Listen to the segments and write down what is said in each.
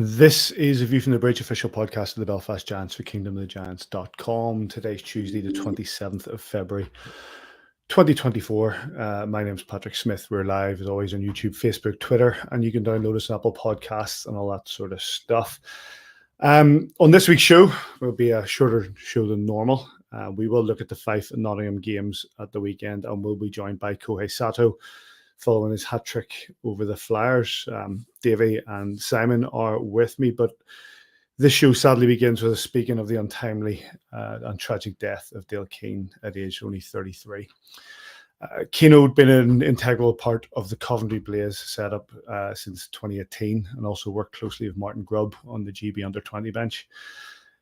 This is a View from the Bridge official podcast of the Belfast Giants for kingdomofthegiants.com. Today's Tuesday, the 27th of February, 2024. My name's Patrick Smith. We're live as always on YouTube, Facebook, Twitter, and you can download us on Apple Podcasts and all that sort of stuff. On this week's show, will be a shorter show than normal. We will look at the Fife and Nottingham games at the weekend, and we'll be joined by Kohei Sato following his hat-trick over the Flyers. Davy and Simon are with me, but this show sadly begins with us speaking of the untimely and tragic death of Dayle Keen at age only 33. Keeno had been an integral part of the Coventry Blaze setup since 2018 and also worked closely with Martin Grubb on the GB under-20 bench.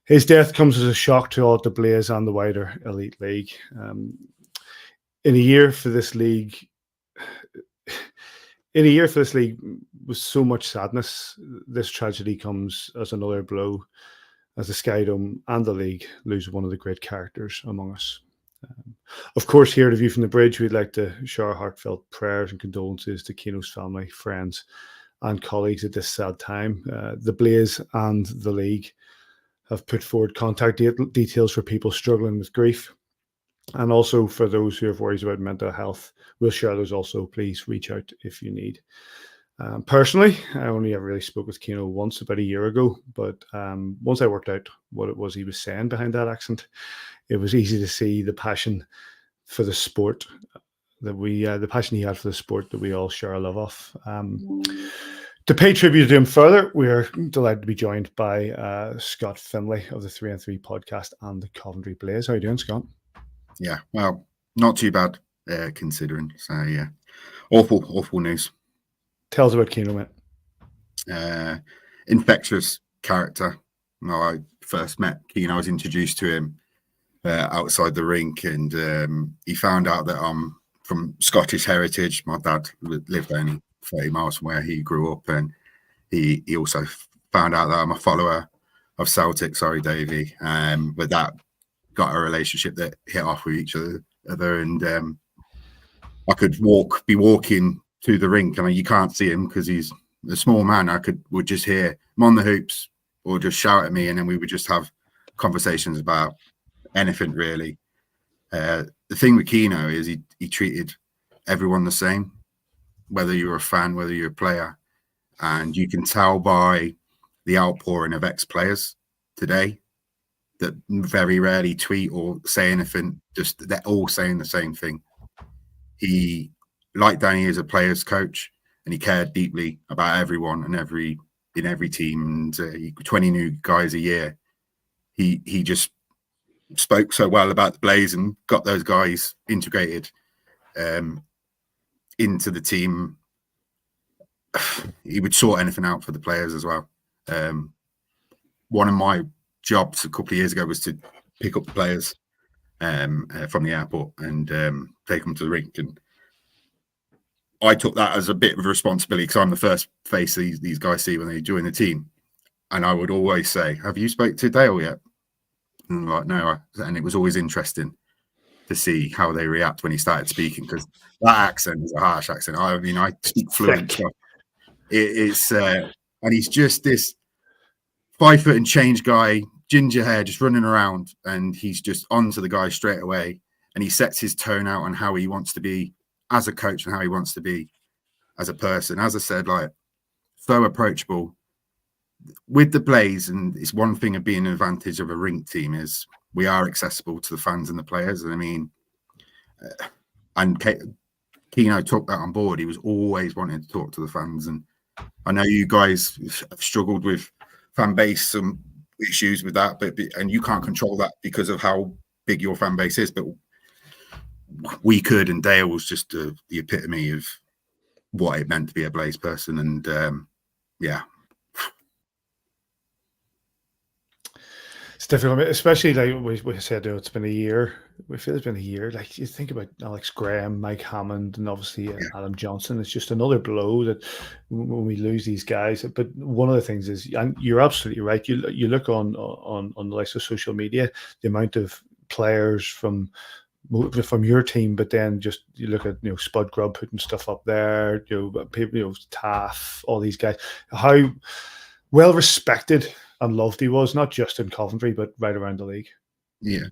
His death comes as a shock to all at the Blaze and the wider elite league. In a year for this league with so much sadness, this tragedy comes as another blow as the Sky Dome and the league lose one of the great characters among us. Of course, here at A View from the Bridge, we'd like to show our heartfelt prayers and condolences to Keeno's family, friends and colleagues at this sad time. The Blaze and the league have put forward contact details for people struggling with grief. And also for those who have worries about mental health, we'll share those also. Please reach out if you need. Personally, I only ever really spoke with Keeno once about a year ago, but once I worked out what it was he was saying behind that accent, it was easy to see the passion for the sport the passion he had for the sport that we all share a love of. To pay tribute to him further, we're delighted to be joined by Scott Findlay of the 3 and 3 podcast and the Coventry Blaze. How are you doing, Scott? Yeah, well, not too bad considering. So, yeah, awful news. Tell us about Keeno, mate. Infectious character. When I first met Keeno, I was introduced to him outside the rink, and he found out that I'm from Scottish heritage. My dad lived only 30 miles from where he grew up, and he also found out that I'm a follower of Celtic. Sorry, Davy. But that got a relationship that hit off with each other, and I could be walking to the rink, and you can't see him because he's a small man. Would just hear him on the hoops or just shout at me, and then we would just have conversations about anything really. The thing with Keeno is he treated everyone the same, whether you're a fan, whether you're a player, and you can tell by the outpouring of ex-players today that very rarely tweet or say anything. Just they're all saying the same thing. He, like Danny, is a player's coach, and he cared deeply about everyone and in every team. And 20 new guys a year. He just spoke so well about the Blaze and got those guys integrated into the team. He would sort anything out for the players as well. One of my jobs a couple of years ago was to pick up the players from the airport and take them to the rink, and I took that as a bit of a responsibility because I'm the first face these guys see when they join the team, and I would always say, "Have you spoke to Dayle yet?" And I'm like, "No," and it was always interesting to see how they react when he started speaking, because that accent is a harsh accent. I mean, I speak fluent stuff. It's and he's just this 5 foot and change guy, ginger hair, just running around, and he's just onto the guy straight away, and he sets his tone out on how he wants to be as a coach and how he wants to be as a person. As I said, like, so approachable with the Blaze. And it's one thing of being an advantage of a rink team is we are accessible to the fans and the players. And I mean, and Keeno took that on board. He was always wanting to talk to the fans, and I know you guys have struggled with fan base, some issues with that, and you can't control that because of how big your fan base is, but we could, and Dayle was just the epitome of what it meant to be a Blaze person. And yeah, it's difficult, especially like we said, it's been a year. We feel it's been a year. Like, you think about Alex Graham, Mike Hammond, and obviously Adam Johnson. It's just another blow that when we lose these guys. But one of the things is, and you're absolutely right. You look on the likes of social media, the amount of players from your team, but then just you look at Spud Grubb putting stuff up there, people, Taff, all these guys. How well respected and loved he was, not just in Coventry, but right around the league. Yeah.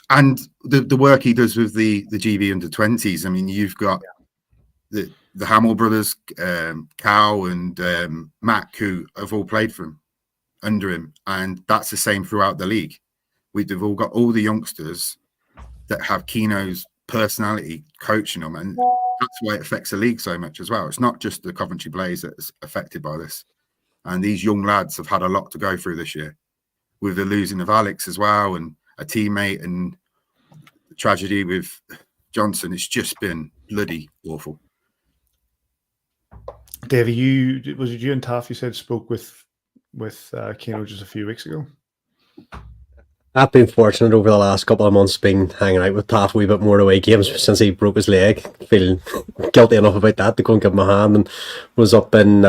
And the work he does with the GB under-20s, I mean, you've got the Hamill brothers, Cow and Mac, who have all played for him, under him. And that's the same throughout the league. We've all got all the youngsters that have Keeno's personality coaching them. And that's why it affects the league so much as well. It's not just the Coventry Blaze that's affected by this. And these young lads have had a lot to go through this year, with the losing of Alex as well, and a teammate, and the tragedy with Johnson. It's just been bloody awful. Davey, was it you and Taff, you said, spoke with Keeno just a few weeks ago? I've been fortunate over the last couple of months being hanging out with Taff a wee bit more away games since he broke his leg. Feeling guilty enough about that to go and give him a hand, and was up in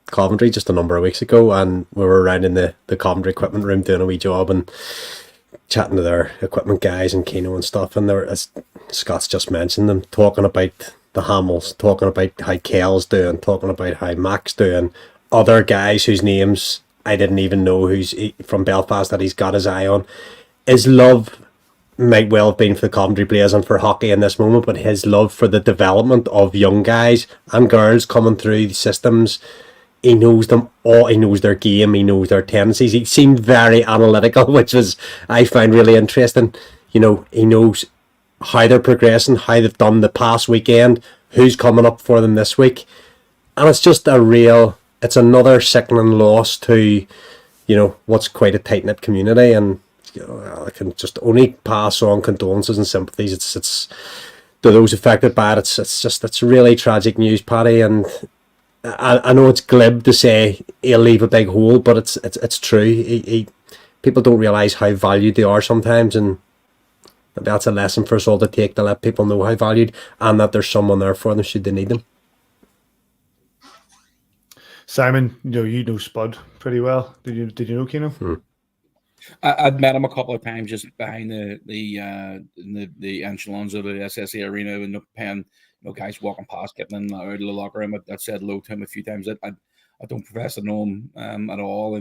Coventry just a number of weeks ago, and we were around in the Coventry equipment room doing a wee job and chatting to their equipment guys and Keeno and stuff, and there, as Scott's just mentioned, them talking about the Hamills, talking about how Kel's doing, talking about how Mac's doing, other guys whose names I didn't even know who's from Belfast that he's got his eye on. His love might well have been for the Coventry Blaze and for hockey in this moment, but his love for the development of young guys and girls coming through the systems, he knows them all. He knows their game. He knows their tendencies. He seemed very analytical, which was, I find, really interesting. You know, he knows how they're progressing, how they've done the past weekend, who's coming up for them this week. And it's just it's another sickening loss to, you know, what's quite a tight-knit community. And, you know, I can just only pass on condolences and sympathies. It's to those affected by it. It's really tragic news, Paddy. And I know it's glib to say he'll leave a big hole, but it's true. People don't realise how valued they are sometimes, and that's a lesson for us all to take, to let people know how valued and that there's someone there for them should they need them. Simon, you know Spud pretty well. Did you know Keeno? I'd met him a couple of times just behind the echelons of the SSE arena, and pen, guys walking past, getting in out of the locker room. I said hello to him a few times. I don't profess to know him at all.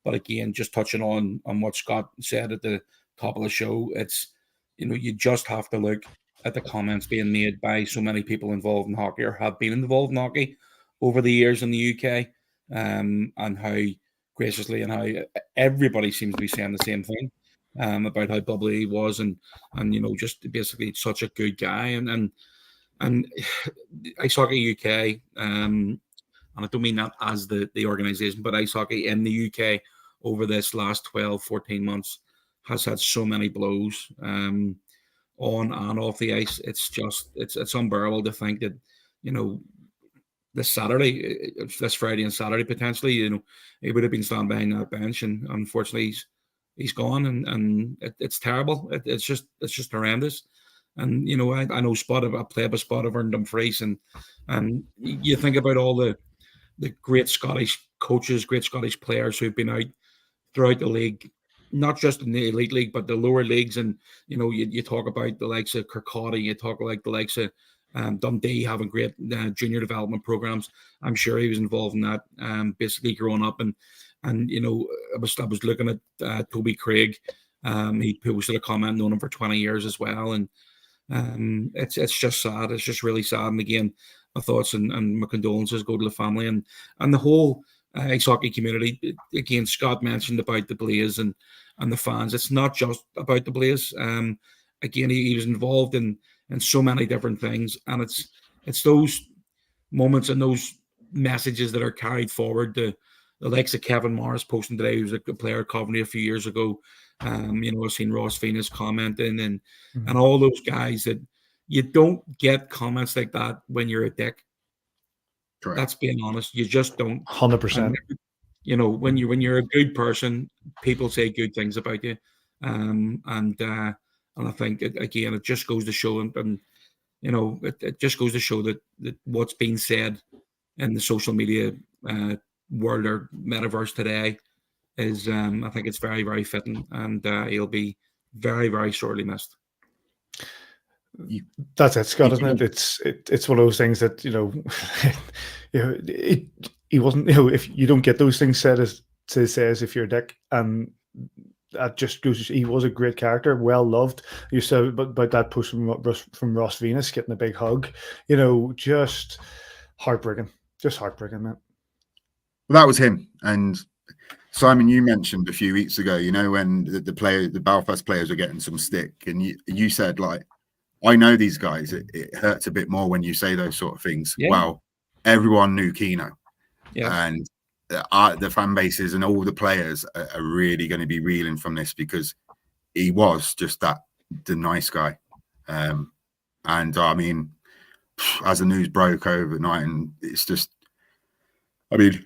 But again, just touching on what Scott said at the top of the show, it's, you just have to look at the comments being made by so many people involved in hockey or have been involved in hockey over the years in the UK, and how graciously and how everybody seems to be saying the same thing about how bubbly he was, and just basically such a good guy, and Ice Hockey UK, and I don't mean that as the organisation, but Ice Hockey in the UK over this last 12, 14 months has had so many blows on and off the ice. It's unbearable to think that, this Friday and Saturday potentially, he would have been standing behind that bench, and unfortunately he's gone, and it's terrible. It's just horrendous. And I know Spot. I played with Spot over in Dumfries, and you think about all the great Scottish coaches, great Scottish players who've been out throughout the league, not just in the elite league, but the lower leagues. And you talk about the likes of Kirkcaldy, you talk like the likes of Dundee having great junior development programs. I'm sure he was involved in that, basically growing up. And I was looking at Toby Craig. He posted a comment, known him for 20 years as well. And it's just sad. It's just really sad. And again, my thoughts and my condolences go to the family and the whole ice hockey community. Again, Scott mentioned about the Blaze and the fans. It's not just about the Blaze. Again, he was involved in so many different things, and it's those moments and those messages that are carried forward. The likes of Kevin Morris posting today, who was a player at Coventry a few years ago. I've seen Ross Venus commenting and all those guys, that you don't get comments like that when you're a dick. Correct. That's being honest. You just don't. 100%. When you're a good person, people say good things about you. And I think again, it just goes to show, and it just goes to show that what's being said in the social media world or metaverse today is, I think it's very, very fitting, and he'll be very, very sorely missed. That's it, Scott, isn't it? It's one of those things that he wasn't. If you don't get those things said as if you're a dick, and that just goes. He was a great character, well loved. You said about that post from Ross Venus getting a big hug. Just heartbreaking. Just heartbreaking, man. Well, that was him. And Simon, you mentioned a few weeks ago, when the Belfast players were getting some stick, and you said, like, I know these guys. It hurts a bit more when you say those sort of things. Yeah. Well, everyone knew Keeno, and the fan bases and all the players are really going to be reeling from this, because he was just the nice guy. And I mean, as the news broke overnight, and it's just, I mean,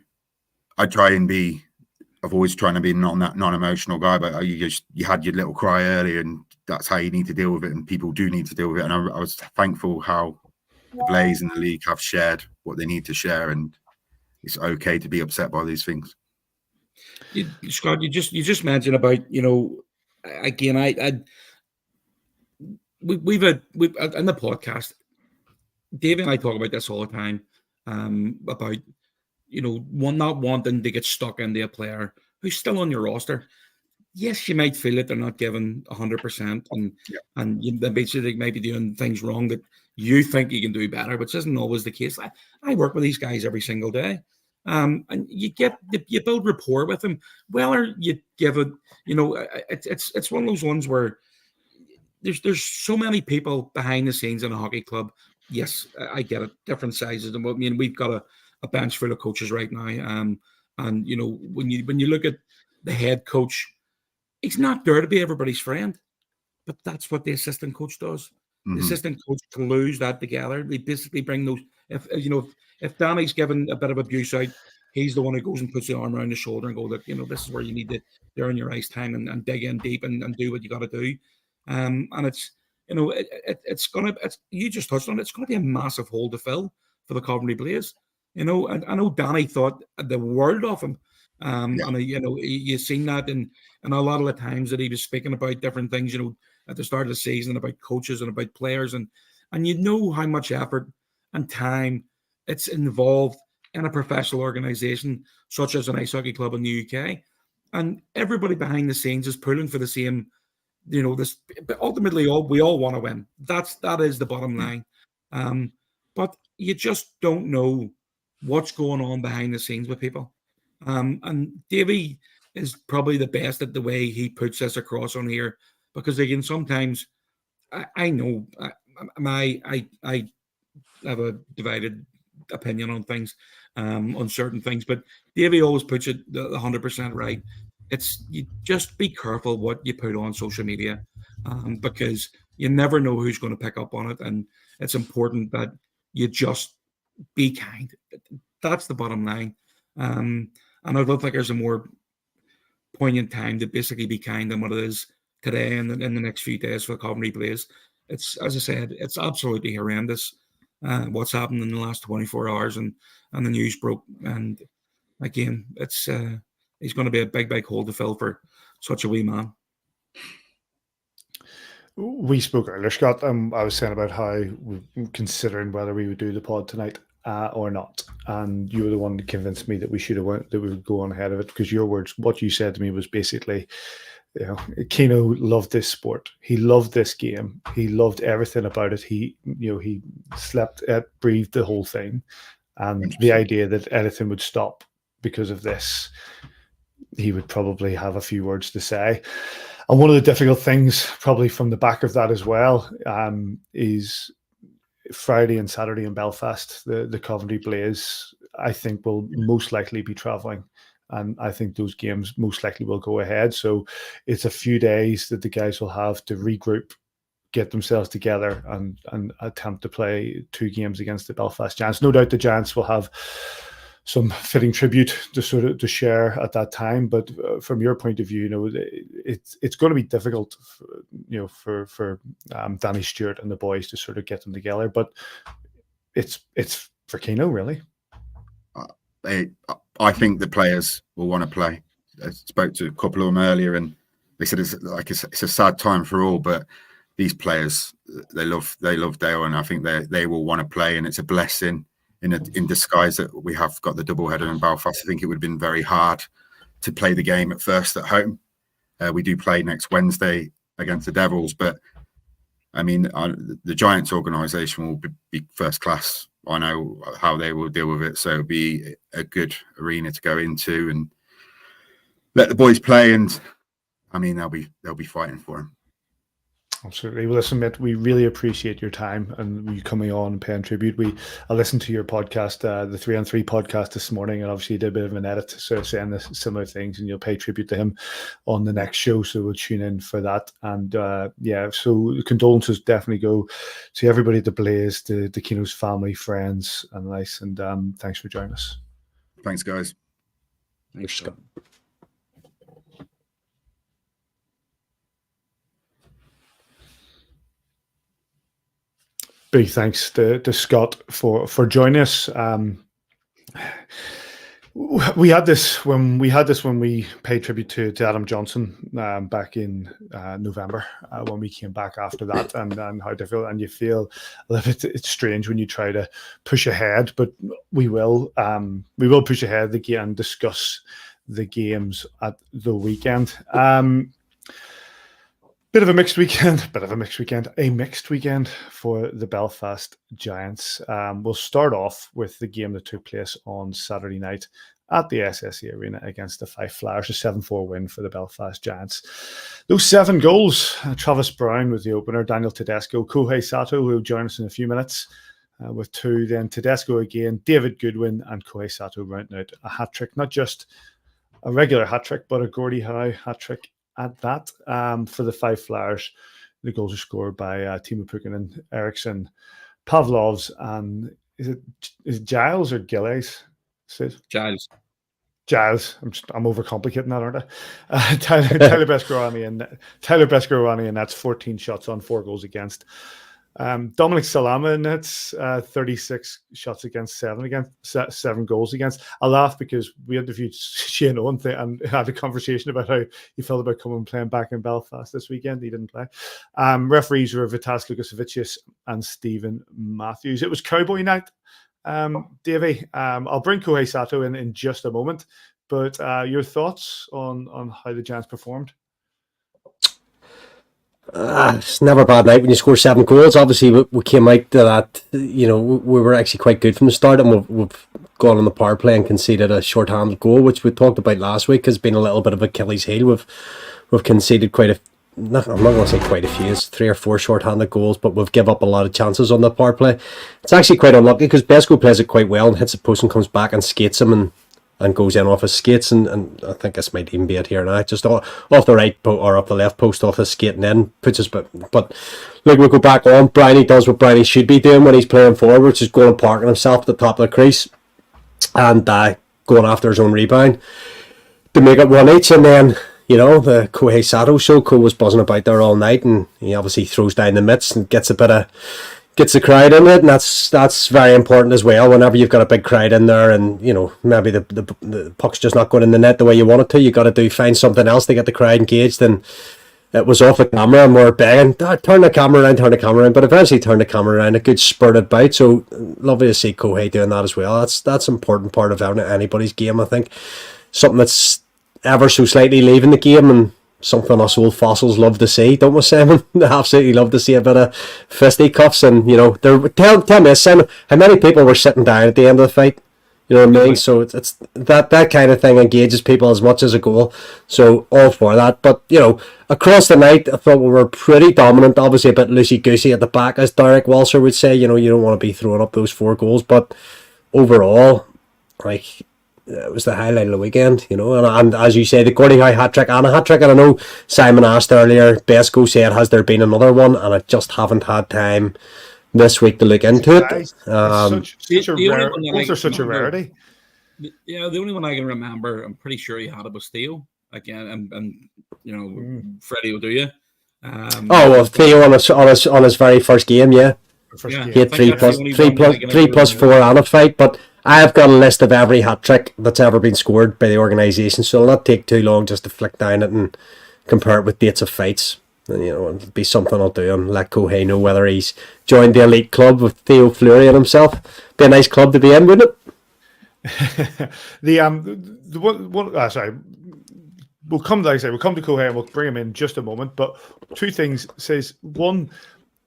I've always trying to be non-emotional guy, but you had your little cry earlier, and that's how you need to deal with it, and people do need to deal with it. And I was thankful how the Blaze and the league have shared what they need to share, and it's okay to be upset by these things. Scott, you just mentioned about, again, we've in the podcast, Davey and I talk about this all the time, about not wanting to get stuck into a player who's still on your roster. Yes, you might feel that they're not given 100%, and you basically might be doing things wrong that you think you can do better, which isn't always the case. I work with these guys every single day, and you build rapport with them. Whether you give it, it's one of those ones where there's so many people behind the scenes in a hockey club. Yes, I get it, different sizes. I mean, we've got a bench full of coaches right now, and when you look at the head coach, he's not there to be everybody's friend, but that's what the assistant coach does. The assistant coach glues that together. They basically bring those. If Danny's given a bit of abuse out, he's the one who goes and puts the arm around his shoulder and go, look, this is where you need to earn your ice time and dig in deep and do what you got to do. And it's you just touched on it. It's going to be a massive hole to fill for the Coventry Blaze. I know Danny thought the world of him. And you've seen that in a lot of the times that he was speaking about different things, at the start of the season, about coaches and about players, and how much effort and time it's involved in a professional organization such as an ice hockey club in the UK, and everybody behind the scenes is pulling for the same, this. But ultimately, we all want to win. That is the bottom line. But you just don't know what's going on behind the scenes with people. And Davey is probably the best at the way he puts this across on here, because again, sometimes I know I have a divided opinion on things, on certain things, but Davey always puts it 100% right. It's, you just be careful what you put on social media, because you never know who's going to pick up on it, and it's important that you just be kind. That's the bottom line. And I don't think there's a more poignant time to basically be kind than what it is today and in the next few days for Coventry Blaze. It's, as I said, it's absolutely horrendous what's happened in the last 24 hours, and the news broke. And again, it's he's going to be a big hole to fill for such a wee man. We spoke earlier, Scott. I was saying about how we're considering whether we would do the pod tonight or not, and you were the one that convinced me that we would go on ahead of it, because your words, what you said to me was basically, Keeno loved this sport. He loved this game. He loved everything about it. He slept, breathed the whole thing, and the idea that anything would stop because of this, he would probably have a few words to say. And one of the difficult things, probably from the back of that as well, is Friday and Saturday in Belfast, the Coventry Blaze, I think, will most likely be travelling. And I think those games most likely will go ahead. So it's a few days that the guys will have to regroup, get themselves together, and attempt to play 2 games against the Belfast Giants. No doubt the Giants will have some fitting tribute to share at that time, but from your point of view, it's going to be difficult, for Danny Stewart and the boys to sort of get them together. But it's for Keeno, really. I think the players will want to play. I spoke to a couple of them earlier, and they said it's a sad time for all, but these players, they love Dayle, and I think they will want to play, and it's a blessing in disguise that we have got the double header in Belfast. I think it would have been very hard to play the game at first at home. We do play next Wednesday against the Devils, but I mean, the Giants organisation will be first class. I know how they will deal with it, so it'll be a good arena to go into and let the boys play. And I mean, they'll be fighting for them. Absolutely. Well, listen, mate, we really appreciate your time and you coming on and paying tribute. I listened to your podcast, the 3 on 3 podcast this morning, and obviously you did a bit of an edit, so saying the similar things, and you'll pay tribute to him on the next show. So we'll tune in for that. And so condolences definitely go to everybody at the Blaze, the Keeno's family, friends, and nice. And thanks for joining us. Thanks, guys. Thanks, Scott. Big thanks to Scott for joining us. We had this when we paid tribute to Adam Johnson back in November when we came back after that, and how difficult, and you feel a little bit, it's strange when you try to push ahead, but we will push ahead and discuss the games at the weekend. A mixed weekend for the Belfast Giants. We'll start off with the game that took place on Saturday night at the SSE Arena against the Fife Flyers, a 7-4 win for the Belfast Giants. Those 7 goals, Travis Brown with the opener, Daniel Tedesco, Kohei Sato, who will join us in a few minutes with 2, then Tedesco again, David Goodwin and Kohei Sato rounding out a hat-trick, not just a regular hat-trick, but a Gordie Howe Hat-Trick at that. For the Fife Flyers, the goals are scored by Timo Pukkanen, Eriksson, Pavlovs, and is it Giles or Gillies? Giles. I'm overcomplicating that, aren't I? Tyler Beskorowany, and that's 14 shots on, 4 goals against. Dominic Salama, and that's 36 shots against 7 goals against. I laugh because we interviewed Shane Owen and had a conversation about how he felt about coming and playing back in Belfast this weekend. He didn't play. Referees were Vitas Lukasevicius and Stephen Matthews. It was Cowboy Night, Davy. I'll bring Kohei Sato in just a moment, but your thoughts on how the Giants performed? It's never a bad night when you score 7 goals. Obviously, we came out to that, we were actually quite good from the start, and we've gone on the power play and conceded a short-handed goal, which we talked about last week has been a little bit of Achilles' heel. We've conceded I'm not going to say quite a few, it's 3 or 4 short-handed goals, but we've given up a lot of chances on the power play. It's actually quite unlucky because Besko plays it quite well and hits the post and comes back and skates him and goes in off his skates, and I think this might even be it here now, just off the right or off the left post, off his skating in, puts us, but look, we'll go back on. Bryony does what Bryony should be doing when he's playing forward, which is going and parking himself at the top of the crease and going after his own rebound to make it 1 each, and then the Kohei Sato show. Ko was buzzing about there all night, and he obviously throws down the mitts and gets the crowd in it, and that's very important as well. Whenever you've got a big crowd in there, and maybe the puck's just not going in the net the way you want it to, you got to find something else to get the crowd engaged. And it was off the camera, and we're begging, turn the camera around, but eventually turned the camera around. A good spurted bout, so lovely to see Kohei doing that as well. That's an important part of anybody's game, I think. Something that's ever so slightly leaving the game, and something us old fossils love to see, don't we, Simon? They absolutely love to see a bit of fisticuffs, and tell me, Simon, how many people were sitting down at the end of the fight? You know what I mean? So it's that kind of thing engages people as much as a goal. So all for that. But across the night, I thought we were pretty dominant. Obviously a bit loosey goosey at the back, as Derek Walser would say. You don't want to be throwing up those 4 goals, but overall, it was the highlight of the weekend, and as you say, the Gordie Howe hat-trick and a hat-trick. And I know Simon asked earlier, Besko said, has there been another one? And I just haven't had time this week to look into it. Both are such a rarity. Yeah, the only one I can remember, I'm pretty sure he had it was Theo again, and Freddie will do you. Theo on his very first game, yeah. He had 3 plus 4 on a fight, but I have got a list of every hat-trick that's ever been scored by the organisation, so it'll not take too long just to flick down it and compare it with dates of fights. And it'll be something I'll do and let Kohei know whether he's joined the elite club with Theo Fleury and himself. Be a nice club to be in, wouldn't it? The one sorry, we'll come to Kohei and we'll bring him in just a moment. But two things says one,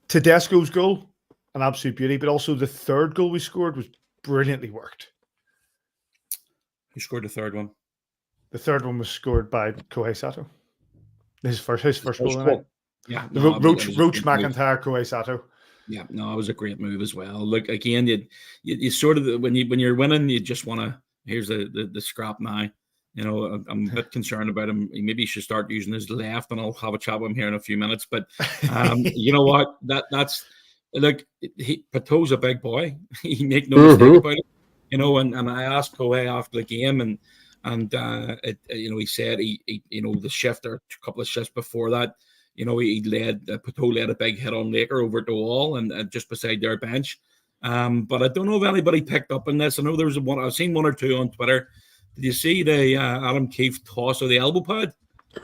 Tedesco's goal, an absolute beauty, but also the third goal we scored was brilliantly worked. Who scored the third one? The third one was scored by Kohei Sato. His first goal of the night. Yeah, Roach McIntyre, Kohei Sato. Yeah, no, it was a great move as well. Look, again, you sort of when you're winning, you just want to. Here's the scrap now. You know, I'm a bit concerned about him. Maybe he should start using his left, and I'll have a chat with him here in a few minutes. But you know what? That's look. Pato's a big boy. He make no mistake about it. You know, and I asked Kohei after the game, and you know, he said he you know, the shift or a couple of shifts before that. You know, he led Pato led a big hit on Laker over the wall and just beside their bench. But I don't know if anybody picked up on this. I know there was one. I've seen one or two on Twitter. Did you see the Adam Keefe toss of the elbow pad?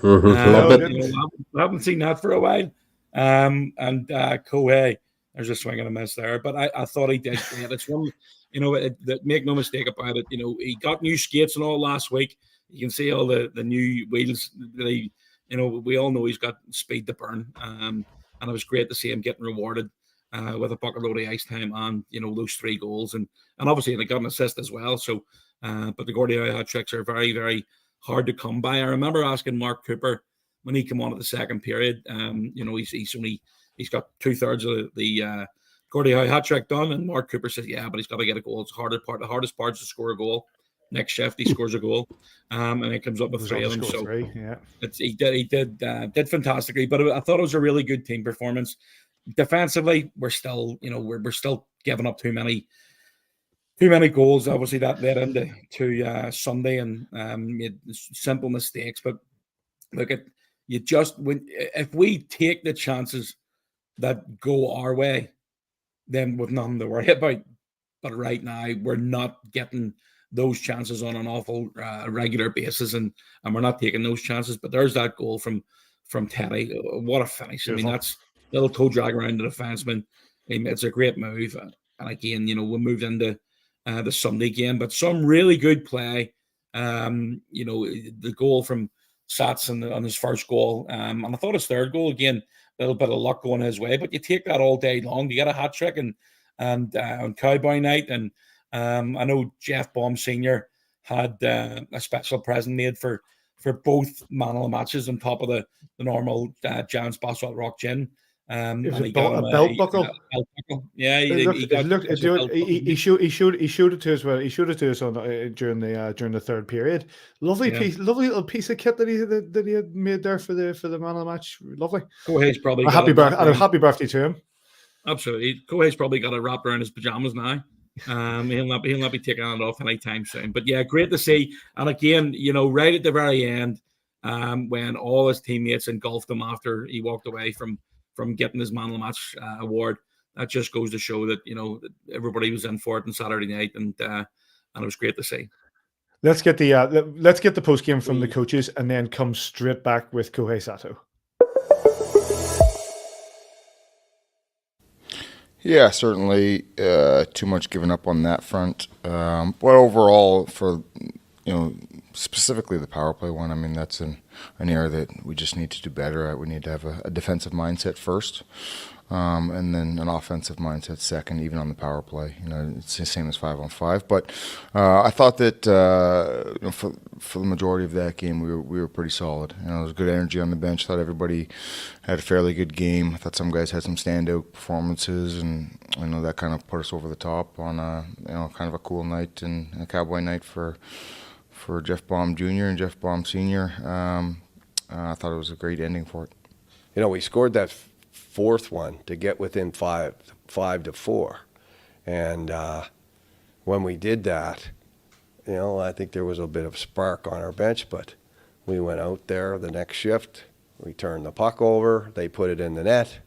Love it. You know, I haven't seen that for a while. And Kohei, there's a swing and a miss there. But I thought he did great. It's one, you know, make no mistake about it. You know, he got new skates and all last week. You can see all the new wheels that he. You know, we all know he's got speed to burn, and it was great to see him getting rewarded with a bucket load of ice time and, you know, those 3 goals, and obviously they got an assist as well. So, but the Gordie Howe Hat-Tricks are very, very hard to come by. I remember asking Mark Cooper when he came on at the second period. You know, he's got 2/3 of the Gordie Howe Hat-Trick done, and Mark Cooper said, "Yeah, but he's got to get a goal. It's the hardest part is to score a goal." Next shift, he scores a goal, and it comes up with 3 of them. So he did fantastically. But I thought it was a really good team performance. Defensively, we're still, you know, we're still giving up too many goals. Obviously, that led into Sunday and made simple mistakes. But look at if we take the chances that go our way, then we've nothing to worry about. But right now, we're not getting those chances on an awful regular basis, and we're not taking those chances. But there's that goal from Teddy. What a finish! Beautiful. I mean, that's little toe drag around the defenseman. It's a great move. And again, you know, we moved into the Sunday game, but some really good play. You know, the goal from Sats on his first goal, and I thought his third goal again, a little bit of luck going his way. But you take that all day long. You get a hat trick and on Cowboy Night. And I know Jeff Baum Sr. had a special present made for both man of the matches on top of the normal Giants Boswell Rock Gin. It was a belt buckle. Yeah, he showed it to us. Well, he showed it to us on during the third period. Lovely little piece of kit that he had made there for the man of the match. Lovely. Kohei's probably a happy birthday to him. Absolutely, Kohei's probably got it wrapped around his pajamas now. He'll not be taking it off anytime soon. But yeah, great to see. And again, you know, right at the very end, when all his teammates engulfed him after he walked away from getting his man of the match award, that just goes to show that, you know, that everybody was in for it on Saturday night, and it was great to see. Let's get the post game from the coaches, and then come straight back with Kohei Sato. Yeah, certainly too much given up on that front. But overall, for, you know, specifically the power play one, I mean, that's an area that we just need to do better at. We need to have a defensive mindset first, and then an offensive mindset second, even on the power play. You know, it's the same as 5-on-5. But I thought that you know, for the majority of that game, we were pretty solid. You know, there was good energy on the bench. Thought everybody had a fairly good game. I thought some guys had some standout performances, and I know that kind of put us over the top on a, you know, kind of a cool night and a Cowboy Night for Jeff Baum Jr. and Jeff Baum Sr. I thought it was a great ending for it. You know, we scored that fourth one to get within 5-4, and when we did that, you know, I think there was a bit of spark on our bench, but we went out there the next shift, we turned the puck over, they put it in the net,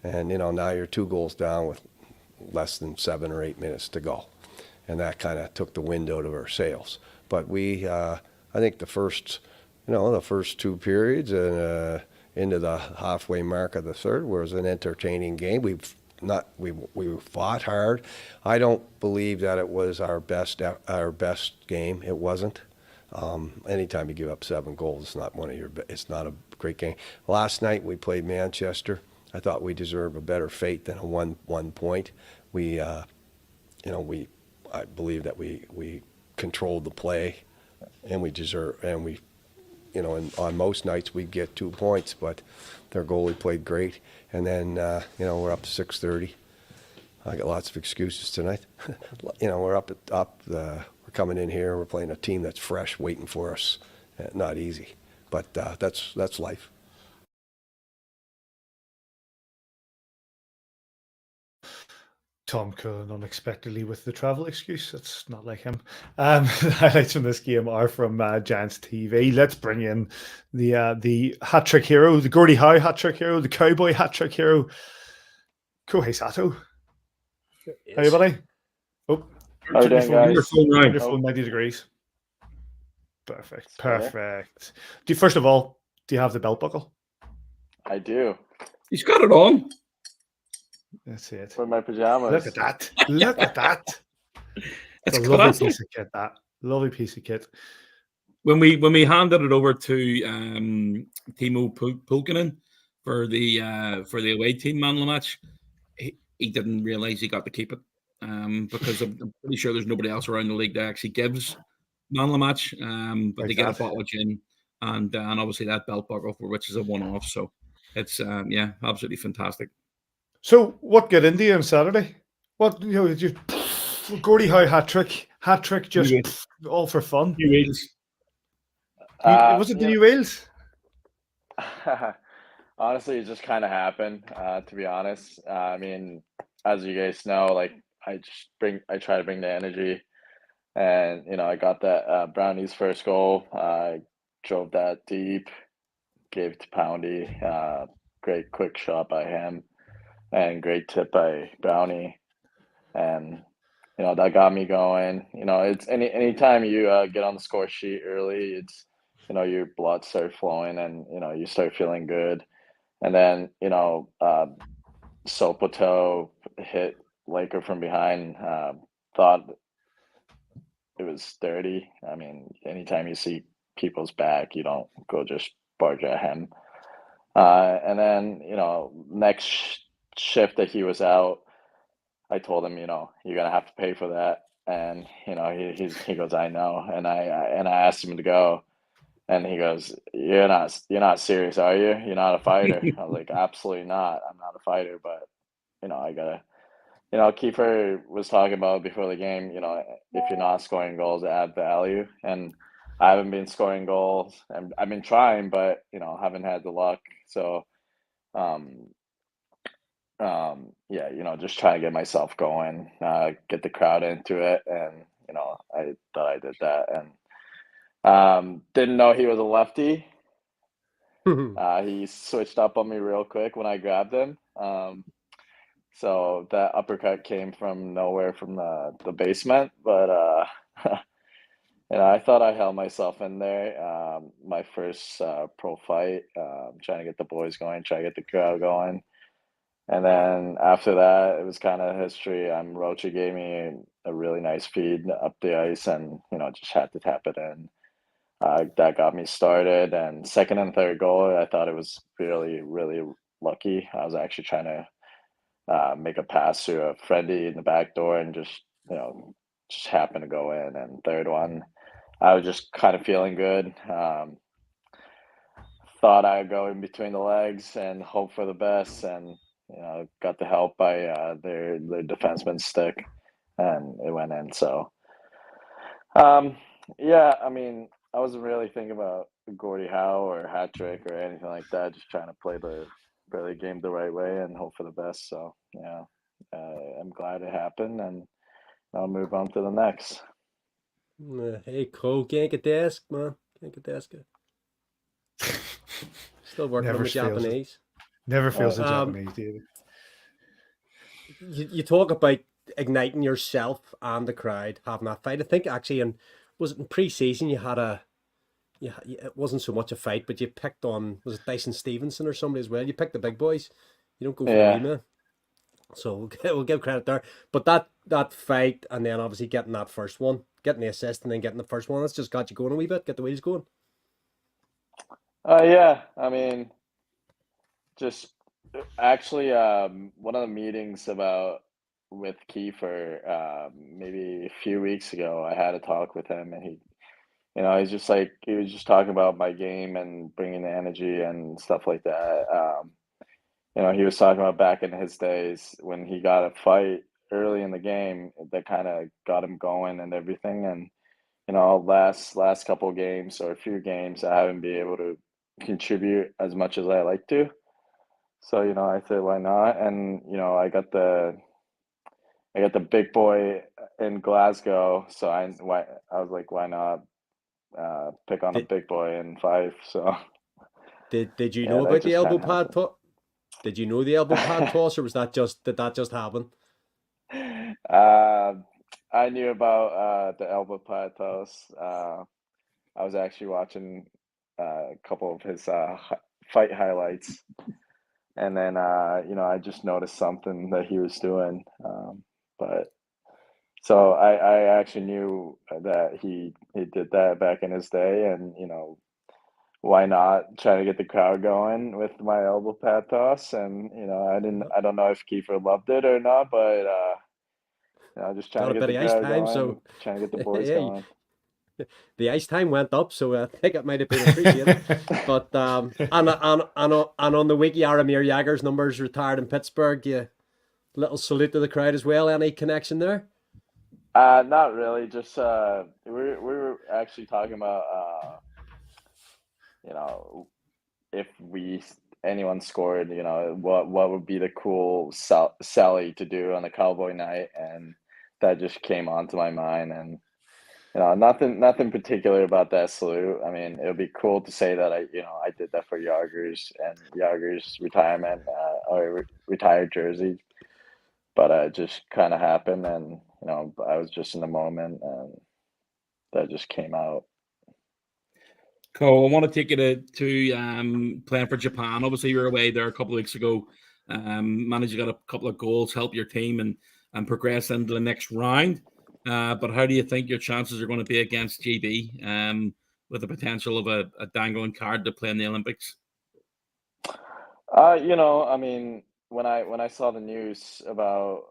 and, you know, now you're 2 goals down with less than 7 or 8 minutes to go, and that kind of took the wind out of our sails. But we, I think the first 2 periods and into the halfway mark of the third was an entertaining game. We've we fought hard. I don't believe that it was our best game. It wasn't. Anytime you give up 7 goals, it's not a great game. Last night we played Manchester. I thought we deserved a better fate than a one point. I believe that we controlled the play, and on most nights we'd get 2 points, but their goalie played great. And then, we're up to 6:30. I got lots of excuses tonight. We're we're coming in here. We're playing a team that's fresh, waiting for us. Not easy, but that's life. Tom Cullen unexpectedly with the travel excuse. That's not like him. The highlights from this game are from Giants TV. Let's bring in the hat-trick hero, the Gordie Howe Hat-Trick hero, the Cowboy Hat-Trick hero, Kohei Sato. Yes. Hey, buddy. Oh, How you doing, guys? turn your phone 90 degrees. Perfect. First of all, do you have the belt buckle? I do. He's got it on. Let's see it. For my pajamas. Look at that. Look at that. It's a lovely classic. piece of kit, that. Lovely piece of kit. When we handed it over to Timo Pulkkinen for the away team Manla match, he didn't realise he got to keep it because I'm pretty sure there's nobody else around the league that actually gives Manla match, but they get a bottle of gin and obviously that belt buckle, which is a one-off. So it's absolutely fantastic. So, what got into you on Saturday? What, Gordie Howe hat-trick, just all for fun. New wheels. Was it the new wheels? Honestly, it just kind of happened, to be honest. I mean, as you guys know, like I try to bring the energy, and I got that Brownie's first goal. I drove that deep, gave it to Poundy. Great quick shot by him. And great tip by Brownie, and that got me going. It's anytime you get on the score sheet early, it's your blood starts flowing, and you start feeling good. And then Sopoto hit Laker from behind. Thought it was dirty. I mean, anytime you see people's back, you don't go just barge at him. And then next shift that he was out, I told him, you're gonna have to pay for that, and he goes, I know, and I asked him to go, and he goes, you're not serious, are you? You're not a fighter. I was like, absolutely not. I'm not a fighter, but I gotta. Kiefer was talking about before the game. If you're not scoring goals, add value, and I haven't been scoring goals, and I've been trying, but haven't had the luck. So, just trying to get myself going, get the crowd into it, and I thought I did that, and didn't know he was a lefty. He switched up on me real quick when I grabbed him. So that uppercut came from nowhere from the basement, but I thought I held myself in there. My first pro fight, trying to get the boys going, trying to get the crowd going. And then after that, it was kind of history. Rocha gave me a really nice feed up the ice, and just had to tap it in. That got me started. And second and third goal, I thought it was really, really lucky. I was actually trying to make a pass to a friendly in the back door, and just happened to go in. And third one, I was just kind of feeling good. Thought I'd go in between the legs and hope for the best, and got the help by their defenseman's stick, and it went in. So, I mean, I wasn't really thinking about Gordie Howe or hat-trick or anything like that. Just trying to play the game the right way and hope for the best. So, I'm glad it happened, and I'll move on to the next. Hey, Cole, can't get desk, man. Can't get desk. Still working on the Japanese. Never feels the Japanese, dude. You talk about igniting yourself and the crowd having that fight. I think actually, was it in pre-season you had it wasn't so much a fight, but you picked on, was it Dyson Stevenson or somebody as well? You picked the big boys. You don't go for the man. So we'll give credit there. But that fight, and then obviously getting that first one, getting the assist, and then getting the first one, that's just got you going a wee bit, get the wheels going. Yeah, I mean, just actually, one of the meetings with Kiefer, maybe a few weeks ago, I had a talk with him, and he was just talking about my game and bringing the energy and stuff like that. He was talking about back in his days when he got a fight early in the game that kind of got him going and everything. And last couple of games or a few games, I haven't been able to contribute as much as I like to. So I said, why not? And I got the big boy in Glasgow, so I was like, why not pick on a Did, big boy in Fife? So did you yeah, know that about the just elbow kind of pad? happened. Did you know the elbow pad toss, or did that just happen? I knew about the elbow pad toss. I was actually watching a couple of his fight highlights, and then I just noticed something that he was doing. But so I actually knew that he did that back in his day, and why not try to get the crowd going with my elbow pad toss? And I don't know if Kiefer loved it or not, but just trying Got to a get bit the of ice crowd time, going, so trying to get the boys yeah, going. the ice time went up, so I think it might have been appreciated. But and on the week, Jaromir Jagr's numbers retired in Pittsburgh. Yeah, little salute to the crowd as well. Any connection there? Not really. Just we were actually talking about if anyone scored, what would be the cool Sally to do on the Cowboy Night, and that just came onto my mind. And nothing particular about that salute. I mean, it would be cool to say that I did that for Yager's and Yager's retirement or retired jersey, but it just kind of happened, and I was just in the moment, and that just came out. Cool. I want to take you to playing for Japan. Obviously, you were away there a couple of weeks ago. Managed to get a couple of goals, help your team, and progress into the next round. But how do you think your chances are going to be against GB with the potential of a dangling card to play in the Olympics? I mean, when I saw the news about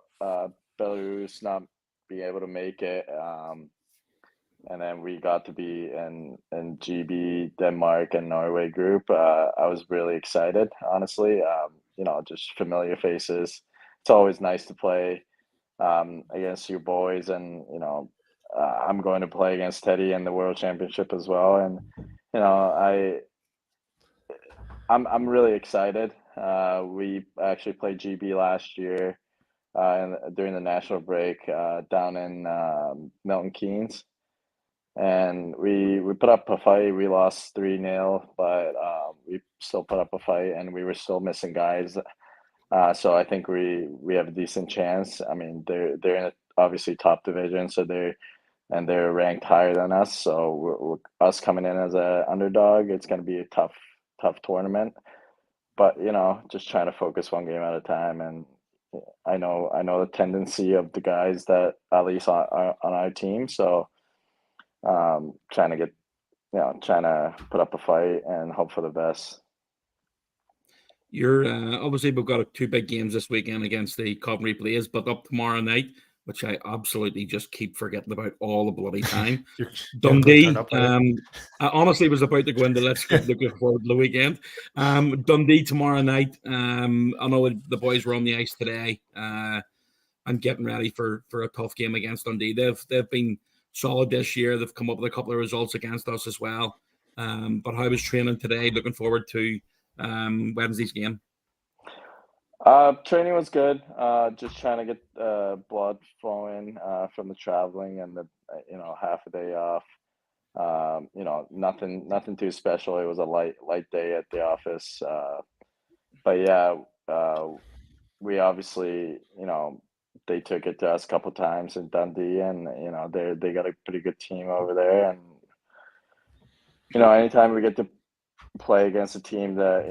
Belarus not being able to make it, and then we got to be in GB, Denmark, and Norway group, I was really excited, honestly. Just familiar faces. It's always nice to play against you boys, and I'm going to play against Teddy in the World Championship as well, and I'm really excited. We actually played GB last year during the national break down in Milton Keynes, and we put up a fight. We lost 3-0, but we still put up a fight, and we were still missing guys. So I think we have a decent chance. I mean, they're in a obviously top division, so they're ranked higher than us. So us coming in as an underdog, it's going to be a tough tournament. But just trying to focus one game at a time, and I know the tendency of the guys that at least on our team. So trying to put up a fight and hope for the best. You're obviously we've got two big games this weekend against the Coventry Blaze, but up tomorrow night, which I absolutely just keep forgetting about all the bloody time. Dundee. I honestly was about to go into let's get looking forward to the weekend. Dundee tomorrow night. I know the boys were on the ice today and getting ready for a tough game against Dundee. They've been solid this year. They've come up with a couple of results against us as well. But how was training today? Looking forward to Wednesday's game. Training was good. Just trying to get blood flowing from the traveling and the half a day off. Nothing too special. It was a light day at the office. But yeah, we obviously they took it to us a couple times in Dundee, and they got a pretty good team over there. And anytime we get to play against a team that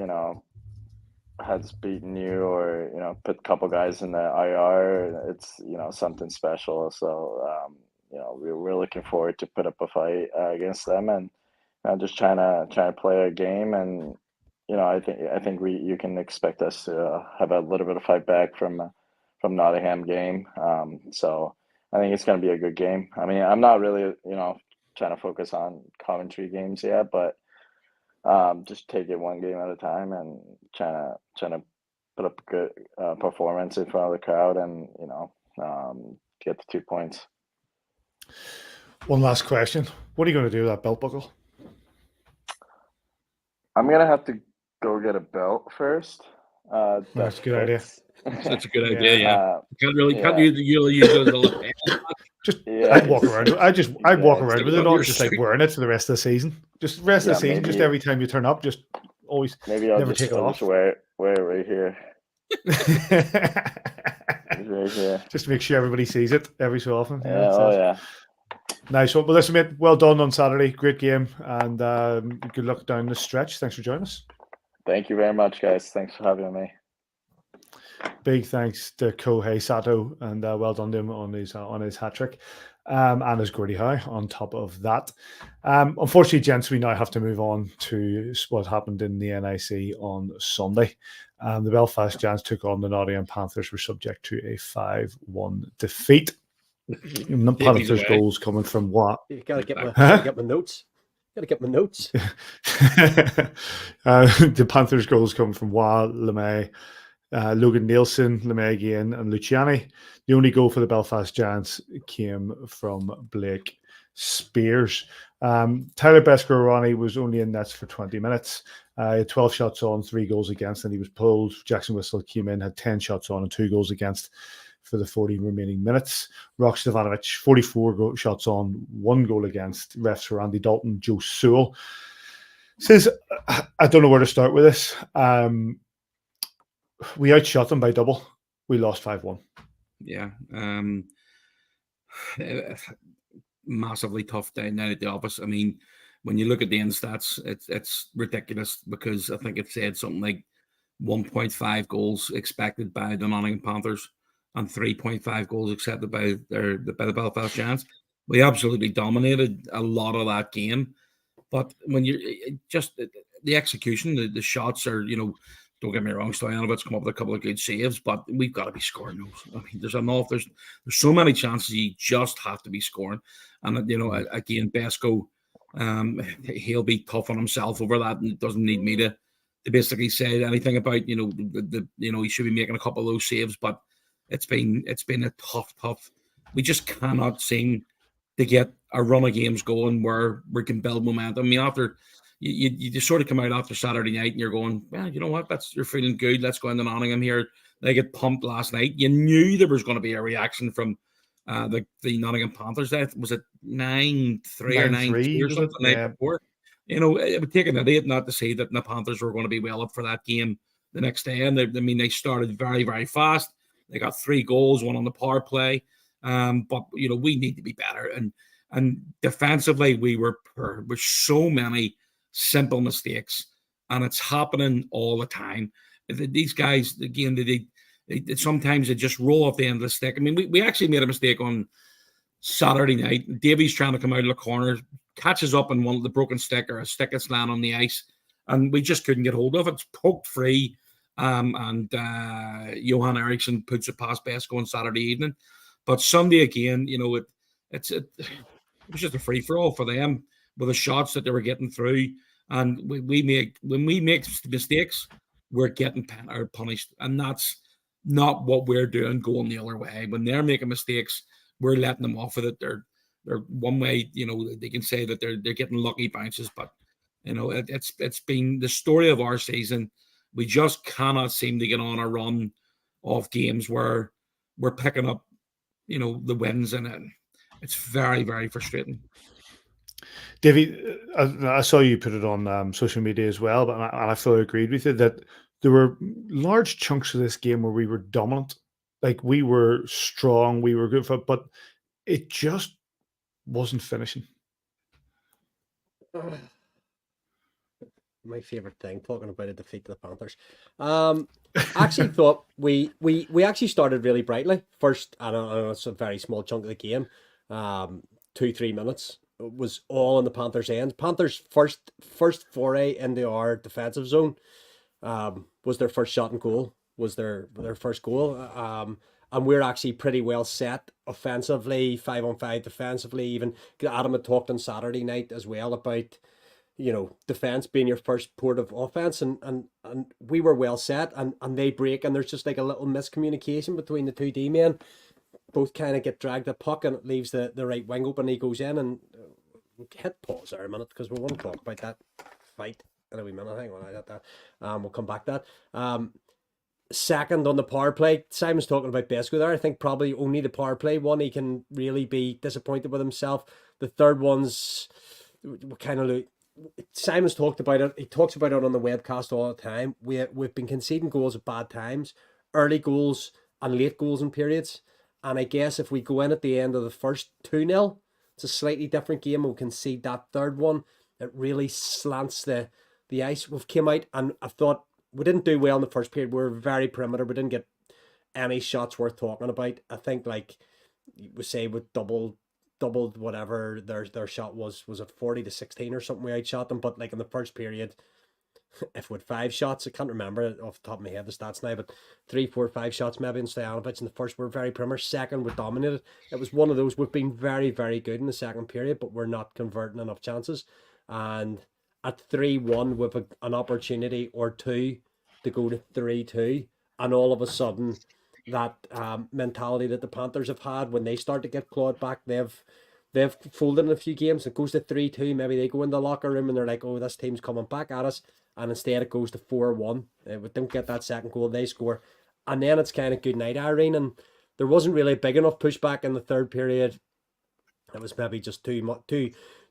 has beaten you, or put a couple guys in the IR, it's something special. So we're looking forward to put up a fight against them, and just trying to play a game. And I think you can expect us to have a little bit of fight back from Nottingham game. So I think it's going to be a good game. I mean, I'm not really trying to focus on Coventry games yet, but just take it one game at a time and trying to put up a good performance in front of the crowd, and get the 2 points. One last question: what are you going to do with that belt buckle? I'm gonna have to go get a belt first. That's a good idea. That's a good idea. Yeah, can't yeah. use it as a little Just Yeah, I'd walk around. I'd walk around with it on, You're just like straight. wearing it for the rest of the season. Just rest of the Yeah, season. Just maybe- every time you turn up, just always Maybe I'll never just take it off. wear it right here. Right here. Just to make sure everybody sees it every so often. Yeah, oh yeah. Nice one. Well, listen, mate, well done on Saturday. Great game, and good luck down the stretch. Thanks for joining us. Thank you very much, guys. Thanks for having me. Big thanks to Kohei Sato, and well done to him on his hat trick, and his Gordie Howe on top of that. Unfortunately, gents, we now have to move on to what happened in the NIC on Sunday. The Belfast Giants took on the Nottingham Panthers, were subject to a 5-1 defeat. The Panthers goals coming from what? You gotta get my notes. Gotta get my notes. The Panthers goals come from Wa, LeMay, Logan Nielsen, LeMay again, and Luciani. The only goal for the Belfast Giants came from Blake Spears. Tyler Beskorowany was only in nets for 20 minutes. 12 shots on, 3 goals against, and he was pulled. Jackson Whistle came in, had 10 shots on and 2 goals against for the 40 remaining minutes. Rock Stevanovic, 44 shots on, 1 goal against. Refs were Andy Dalton, Joe Sewell. Says, I don't know where to start with this. We outshot them by double. We lost 5-1. Yeah. Massively tough down at the office. I mean, when you look at the end stats, it's ridiculous, because I think it said something like 1.5 goals expected by the Nottingham Panthers and 3.5 goals accepted by the Belfast Giants. We absolutely dominated a lot of that game. But when you just the execution, the shots are, don't get me wrong, Stoyanovic's come up with a couple of good saves, but we've got to be scoring those. I mean, there's so many chances you just have to be scoring. And, again, Besko, he'll be tough on himself over that, and it doesn't need me to basically say anything about, he should be making a couple of those saves, but it's been a tough. We just cannot seem to get a run of games going where we can build momentum. I mean, after you just sort of come out after Saturday night and you're going, well, you know what? You're feeling good. Let's go into Nottingham here. They get pumped last night. You knew there was going to be a reaction from the Nottingham Panthers. That was it 9-3 or 9-2 or something the night before. It would take an idiot not to say that the Panthers were going to be well up for that game the next day. And they started very, very fast. They got 3 goals, 1 on the power play. But we need to be better. And defensively, we were with so many simple mistakes, and it's happening all the time. These guys, again, they sometimes they just roll off the end of the stick. I mean, we actually made a mistake on Saturday night. Davy's trying to come out of the corner, catches up on one of the broken stick, or a stick that's lying on the ice, and we just couldn't get hold of it. It's poked free, and Johan Eriksson puts it past Besko on Saturday evening. But Sunday again, it was just a free for all for them with the shots that they were getting through. And when we make mistakes, we're getting punished, and that's not what we're doing. Going the other way, when they're making mistakes, we're letting them off with it. They're one way, they can say that they're getting lucky bounces, but it's been the story of our season. We just cannot seem to get on a run of games where we're picking up, the wins, and it's very, very frustrating. Davy, I saw you put it on social media as well, but I fully agreed with you that there were large chunks of this game where we were dominant, like we were strong, we were good for it, but it just wasn't finishing. my favorite thing, talking about a defeat to the Panthers. Actually thought we actually started really brightly. First, I know it's a very small chunk of the game. 2-3 minutes was all in the Panthers' end. Panthers' first foray into our defensive zone was their first shot and goal. Was their first goal. And we're actually pretty well set offensively, 5-on-5 defensively. Even Adam had talked on Saturday night as well about, defense being your first port of offense, and we were well set, and they break, and there's just like a little miscommunication between the two D men. Both kind of get dragged the puck, and it leaves the right wing open. He goes in, and hit pause there a minute because we want to talk about that fight in a wee minute. Hang on, I got that. We'll come back to that. Second on the power play, Simon's talking about Besco there. I think probably only the power play one he can really be disappointed with himself. The third one's kind of, Simon's talked about it. He talks about it on the webcast all the time. We've been conceding goals at bad times, early goals and late goals in periods. And I guess if we go in at the end of the first 2-0, it's a slightly different game. We'll concede that third one. It really slants the ice. We've came out, and I thought we didn't do well in the first period. We were very perimeter. We didn't get any shots worth talking about. I think, like we say, with doubled whatever their shot was it 40-16 or something, we outshot them. But like in the first period, if we had 5 shots, I can't remember off the top of my head the stats now, but 3, 4, 5 shots maybe in Stojanovic. In the first, we're very perimeter. Second, we dominated. It was one of those. We've been very, very good in the second period, but we're not converting enough chances. And at 3-1, with an opportunity or two to go to 3-2, and all of a sudden, that mentality that the Panthers have had when they start to get clawed back, they've folded in a few games. It goes to 3-2. Maybe they go in the locker room and they're like, "Oh, this team's coming back at us," and instead it goes to 4-1. We don't get that second goal. They score, and then it's kind of good night, Irene. And there wasn't really a big enough pushback in the third period. It was maybe just too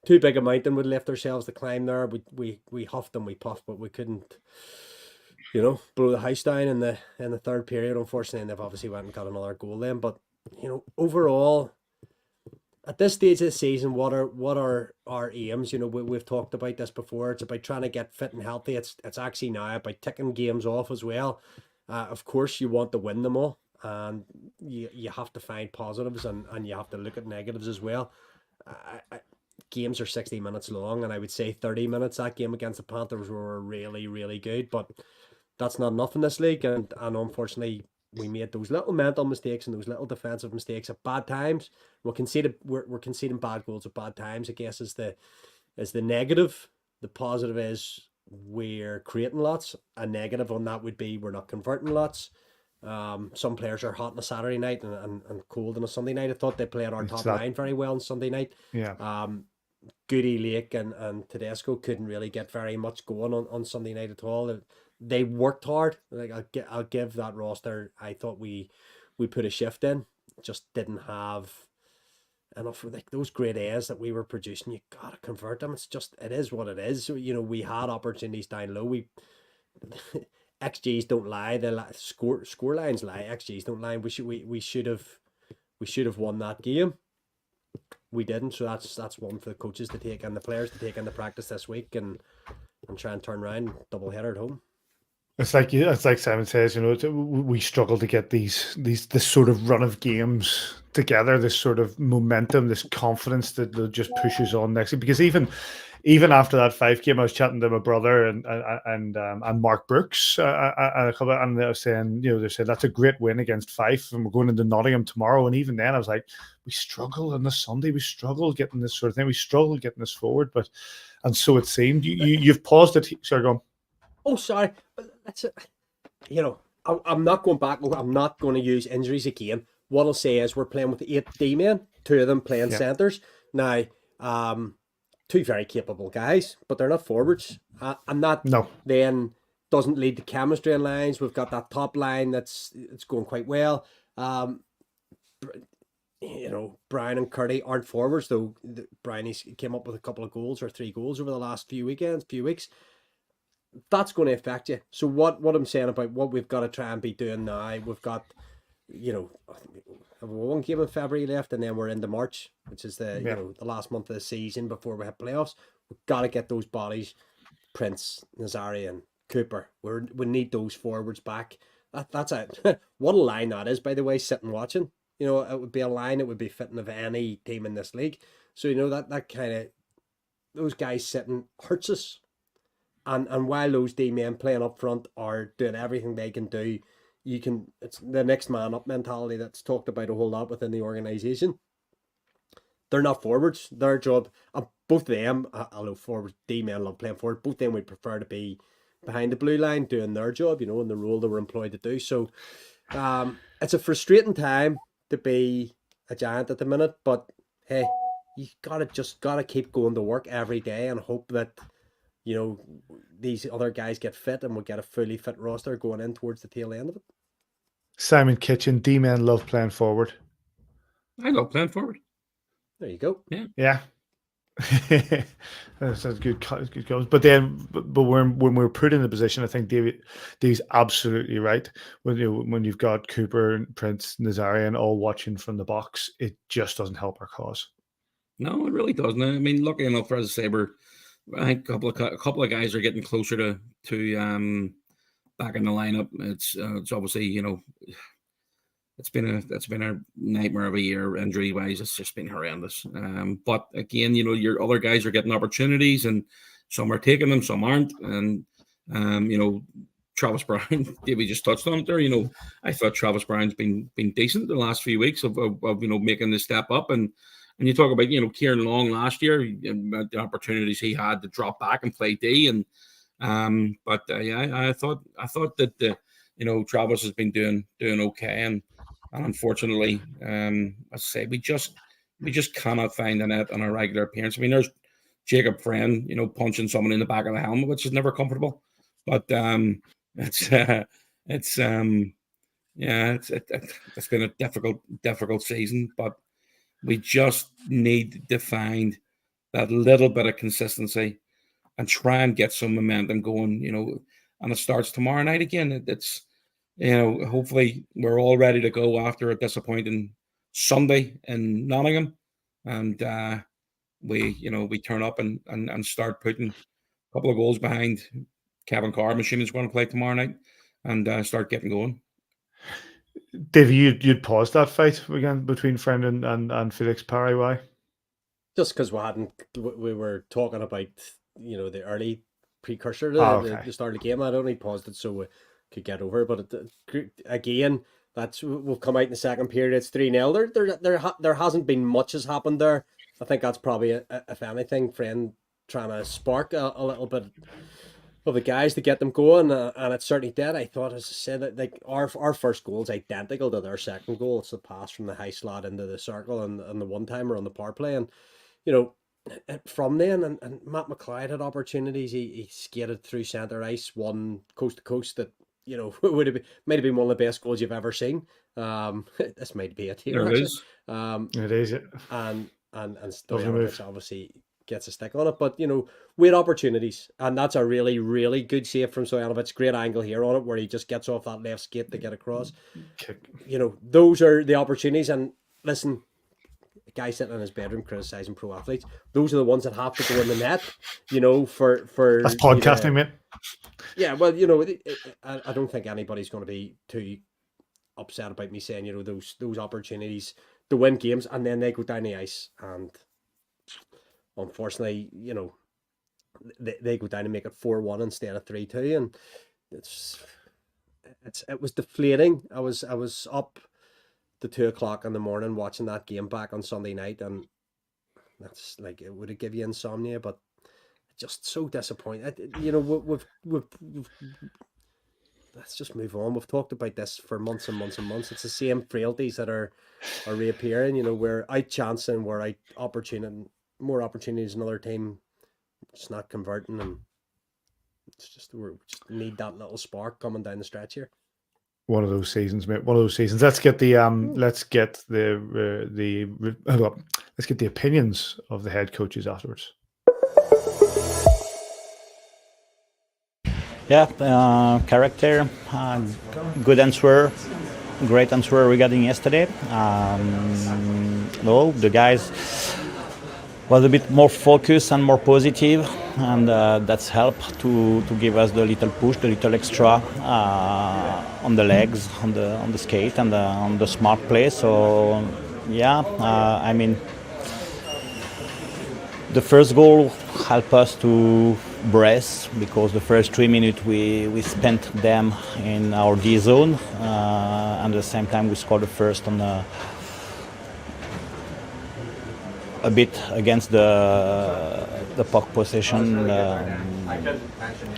big a mountain we'd left ourselves to climb there. We huffed and we puffed, but we couldn't, blow the house down in the third period. Unfortunately, they've obviously went and got another goal then. But overall, at this stage of the season, what are our aims? We've talked about this before. It's about trying to get fit and healthy. It's actually now about ticking games off as well. Of course, you want to win them all, and you have to find positives and you have to look at negatives as well. Games are 60 minutes long, and I would say 30 minutes. That game against the Panthers were really, really good, but that's not enough in this league, and unfortunately we made those little mental mistakes and those little defensive mistakes at bad times. We're conceding bad goals at bad times, I guess, is the negative. The positive is we're creating lots. A negative on that would be we're not converting lots. Some players are hot on a Saturday night and cold on a Sunday night. I thought they played our top line very well on Sunday night. Yeah. Goody, Lake and Tedesco couldn't really get very much going on Sunday night at all. They worked hard. Like I'll give that roster. I thought we put a shift in. Just didn't have enough of those grade A's that we were producing. You gotta convert them. It is what it is. We had opportunities down low. XGs don't lie. Score lines lie. XGs don't lie. We should have won that game. We didn't, so that's one for the coaches to take and the players to take into practice this week and try and turn around double header at home. It's like Simon says, we struggle to get this sort of run of games together, this sort of momentum, this confidence that just pushes on next. Because even after that Fife game, I was chatting to my brother and Mark Brooks, and they were saying, they said that's a great win against Fife, and we're going into Nottingham tomorrow. And even then, I was like, we struggle on the Sunday, we struggle getting this sort of thing, we struggle getting this forward, and so it seemed. You've paused it. Sorry, go on. Oh, sorry, but that's it. I'm not going back. I'm not going to use injuries again. What I'll say is we're playing with 8 D-men, 2 of them playing centres. Now, 2 very capable guys, but they're not forwards. And that then doesn't lead to chemistry in lines. We've got that top line it's going quite well. Brian and Curdy aren't forwards, though. Brian came up with a couple of goals or 3 goals over the last few weeks. That's going to affect you. So what I'm saying about what we've got to try and be doing now, we've got, one game in February left, and then we're into March, which is the last month of the season before we have playoffs. We've got to get those bodies Prince, Nazari, and Cooper. We need those forwards back. That's it. What a line that is, by the way, sitting watching. You know, it would be a line that would be fitting of any team in this league. So, you know, that kind of, those guys sitting hurts us. And while those D men playing up front are doing everything they can do, it's the next man up mentality that's talked about a whole lot within the organisation. They're not forwards. Their job, both of them, although forwards, D men love playing forward, both of them would prefer to be behind the blue line doing their job, you know, in the role they were employed to do. So it's a frustrating time to be a Giant at the minute, but hey, you gotta keep going to work every day and hope that, you know, these other guys get fit and we'll get a fully fit roster going in towards the tail end of it. Simon Kitchen, D-men love playing forward. I love playing forward. There you go. Yeah. That's good comments. But when we're put in the position, I think Dave's absolutely right. When you've got Cooper, Prince, Nazarian all watching from the box, it just doesn't help our cause. No, it really doesn't. I mean, lucky enough for us, I think a couple of guys are getting closer to back in the lineup. It's obviously, you know, it's been a nightmare of a year injury wise. It's just been horrendous. But again, you know, your other guys are getting opportunities, and some are taking them, some aren't. And you know, Travis Brown, Davey just touched on it there. You know, I thought Travis Brown's been decent the last few weeks of you know, making the step up. And you talk about, you know, Kieran Long last year, the opportunities he had to drop back and play D. And but I thought that you know, Travis has been doing okay, and unfortunately, as I say, we just cannot find the net on a regular appearance. I mean, there's Jacob Friend, you know, punching someone in the back of the helmet, which is never comfortable. But it's been a difficult season, but we just need to find that little bit of consistency and try and get some momentum going, you know, and it starts tomorrow night again. It's, you know, hopefully we're all ready to go after a disappointing Sunday in Nottingham, and we turn up and start putting a couple of goals behind. Kevin Carr machine is going to play tomorrow night, and start getting going. Davey, you'd pause that fight again between Friend and Felix Parry. Why? Just because we were talking about, you know, the early precursor to the start of the game. I'd only paused it so we could get over. But again, we'll come out in the second period. It's 3-0. There hasn't been much has happened there. I think that's probably if anything, Friend trying to spark a little bit of the guys to get them going, and it certainly did. I thought, as I said, that like our first goal is identical to their second goal. It's the pass from the high slot into the circle and the one timer on the power play. And you know, from then, and Matt McLeod had opportunities. He skated through centre ice, one coast to coast, that, you know, might have been one of the best goals you've ever seen. This might be it here. It is. It is it. And Stojanovic obviously gets a stick on it, but you know, we had opportunities, and that's a really, really good save from Stojanovic. Great angle here on it, where he just gets off that left skate to get across. You know, those are the opportunities. And listen, a guy sitting in his bedroom criticizing pro athletes, those are the ones that have to go in the net. You know, for that's podcasting, mate. Yeah, well, you know, I don't think anybody's going to be too upset about me saying, you know, those opportunities to win games, and then they go down the ice, and unfortunately, you know, they go down and make it 4-1 instead of 3-2, and it was deflating. I was up to 2:00 in the morning watching that game back on Sunday night, and that's like, it would have given you insomnia, but just so disappointed. You know, we've let's just move on. We've talked about this for months and months and months. It's the same frailties that are reappearing. You know, we're out chancing, we're out more opportunities another team just not converting, and it's just, we just need that little spark coming down the stretch here. One of those seasons, mate. One of those seasons. Let's get the opinions of the head coaches afterwards. Yeah, character, good answer, great answer regarding yesterday. No, the guys was a bit more focused and more positive. and that's helped to give us the little push, the little extra on the legs, on the skate, and on the smart play. So yeah, I mean, the first goal helped us to brace, because the first 3 minutes we spent them in our D zone, and at the same time we scored the first on a bit against the puck possession,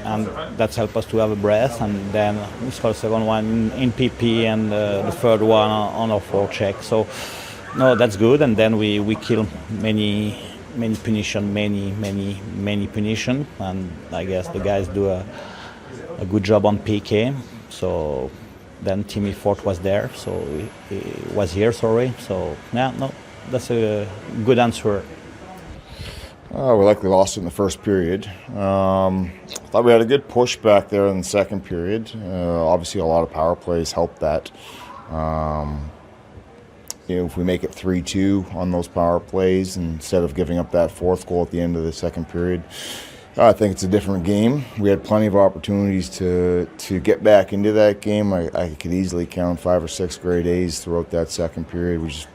and that's helped us to have a breath. And then we scored the second one in PP, and the third one on our forecheck. So no, that's good. And then we kill many punition, many punition, and I guess the guys do a good job on PK. So then Timmy Fort was there, so he was here. Sorry. So yeah, no, that's a good answer. We likely lost in the first period. Thought we had a good push back there in the second period. Obviously, a lot of power plays helped that. If we make it 3-2 on those power plays instead of giving up that fourth goal at the end of the second period, I think it's a different game. We had plenty of opportunities to get back into that game. I could easily count 5 or 6 great A's throughout that second period. We just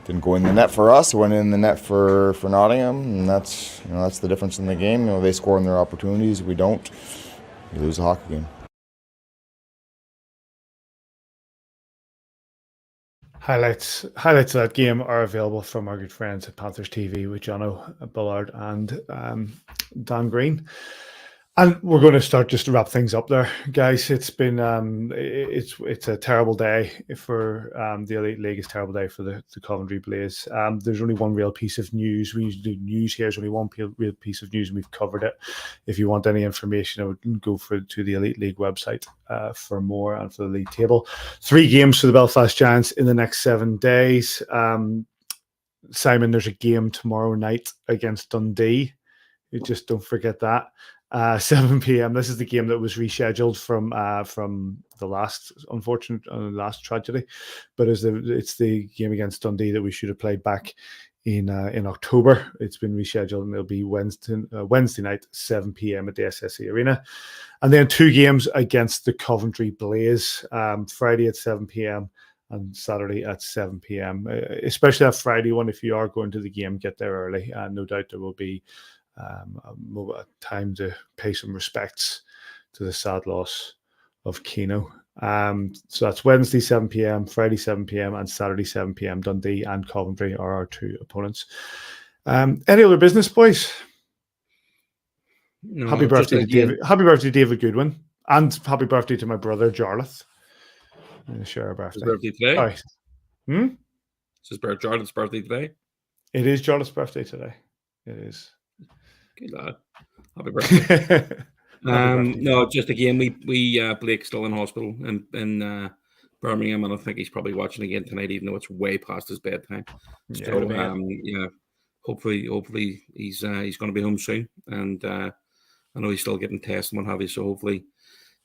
didn't go in the net for us. It went in the net for Nottingham, and that's the difference in the game. They score in their opportunities. We don't. We lose the hockey game. Highlights of that game are available from our good friends at Panthers TV with Jono Bullard and Dan Green. And we're going to start just to wrap things up there, guys. It's been it's a terrible day for the Elite League. It's a terrible day for the Coventry Blaze. There's only one real piece of news. We usually do news here. There's only one real piece of news, and we've covered it. If you want any information, I would go to the Elite League website for more, and for the league table. 3 games for the Belfast Giants in the next 7 days. Simon, there's a game tomorrow night against Dundee. You just don't forget that. 7 p.m. This is the game that was rescheduled from the last last tragedy, but it's the game against Dundee that we should have played back in October. It's been rescheduled, and it'll be Wednesday night, 7 p.m. at the SSE Arena, and then 2 games against the Coventry Blaze, Friday at 7 p.m. and Saturday at 7 p.m. Especially that Friday one. If you are going to the game, get there early. No doubt there will be a time to pay some respects to the sad loss of Keeno. So that's Wednesday 7 p.m, Friday 7 p.m, and Saturday 7 p.m. Dundee and Coventry are our 2 opponents. Any other business, boys? No, happy birthday to David. Happy birthday, David Goodwin, and happy birthday to my brother Jarlath. Share our birthday. His birthday today. Right. It's Jarlath's birthday today. It is Jarlath's birthday today. It is. Good lad. Happy birthday. No, just again, we Blake's still in hospital in Birmingham, and I think he's probably watching again tonight, even though it's way past his bedtime. So hopefully he's going to be home soon, and I know he's still getting tests and what have you. So hopefully,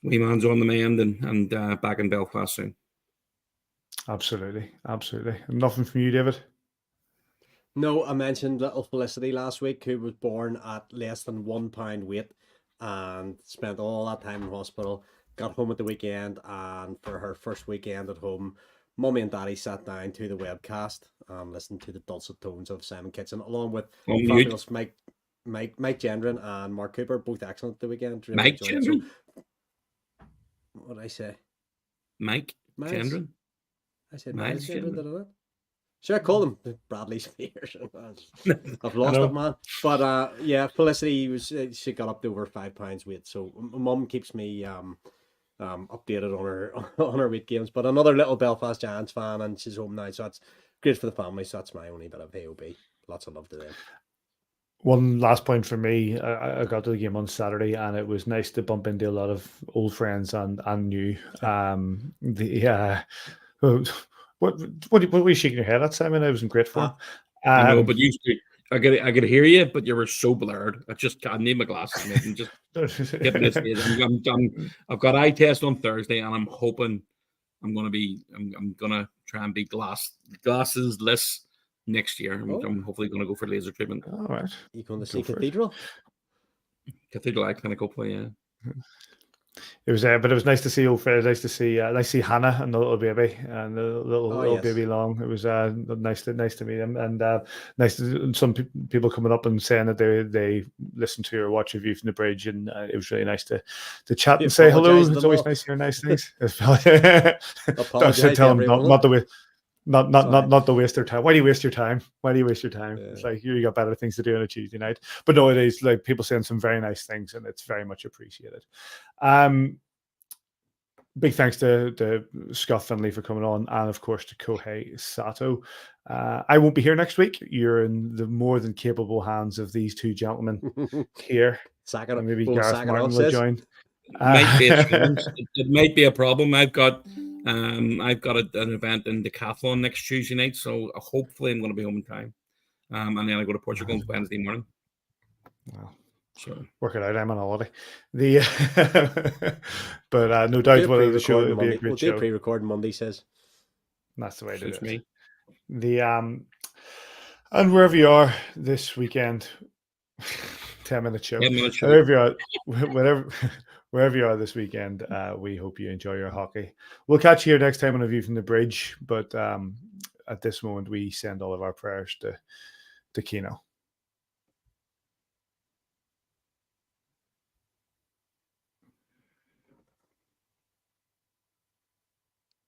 wee man's on the mend and back in Belfast soon. Absolutely. Nothing from you, David? No, I mentioned little Felicity last week, who was born at less than 1 pound weight and spent all that time in hospital. Got home at the weekend, and for her first weekend at home, Mummy and Daddy sat down to the webcast and listened to the dulcet tones of Simon Kitchen, along with fabulous Mike Gendron and Mark Cooper, both excellent the weekend. Really Mike Gendron? What did I say? Mike Gendron? I said Miles Gendron, did I not? Should I call him Bradley Spears? I've lost it, man. But yeah, Felicity she got up to over 5 pounds weight. So Mum keeps me updated on her weight gains. But another little Belfast Giants fan, and she's home now, so that's great for the family. So that's my only bit of AOB. Lots of love to them. One last point for me. I got to the game on Saturday, and it was nice to bump into a lot of old friends and new. What were you shaking your head at, Simon? I wasn't great for. I know, but I could hear you, but you were so blurred. I need my glasses and just get this. I've got eye test on Thursday, and I'm hoping I'm gonna try and be glasses-less next year. I'm hopefully gonna go for laser treatment. All right. You going to see Cathedral? Cathedral Clinical play, yeah. It was, but it was nice to see old friends. Nice to see Hannah and the little baby and the little yes. baby Long. It was nice to meet him, and nice to some people coming up and saying that they listen to or watch a View from the Bridge, and it was really nice to chat and say hello. apologised to It's them always all. nice to hear nice things. Apologise to Tell them everyone. not to waste their time. Why do you waste your time? Why do you waste your time? Yeah. It's like you got better things to do on a Tuesday night. But no, it is like people saying some very nice things, and it's very much appreciated. Big thanks to Scott Findlay for coming on, and of course to Kohei Sato. I won't be here next week. You're in the more than capable hands of these two gentlemen here. And maybe Gareth Martin will join. It might be a problem. I've got an event in Decathlon next Tuesday night, so hopefully I'm going to be home in time. And then I go to Portugal on Wednesday morning. Wow. So work it out. I'm on holiday. But no doubt whether the show will be a great we'll show. do pre-recording Monday, says. That's the way to do it. me. And wherever you are this weekend, 10-minute show. 10-minute show. Wherever you are this weekend, we hope you enjoy your hockey. We'll catch you here next time on A View from the Bridge. But at this moment, we send all of our prayers to Keeno.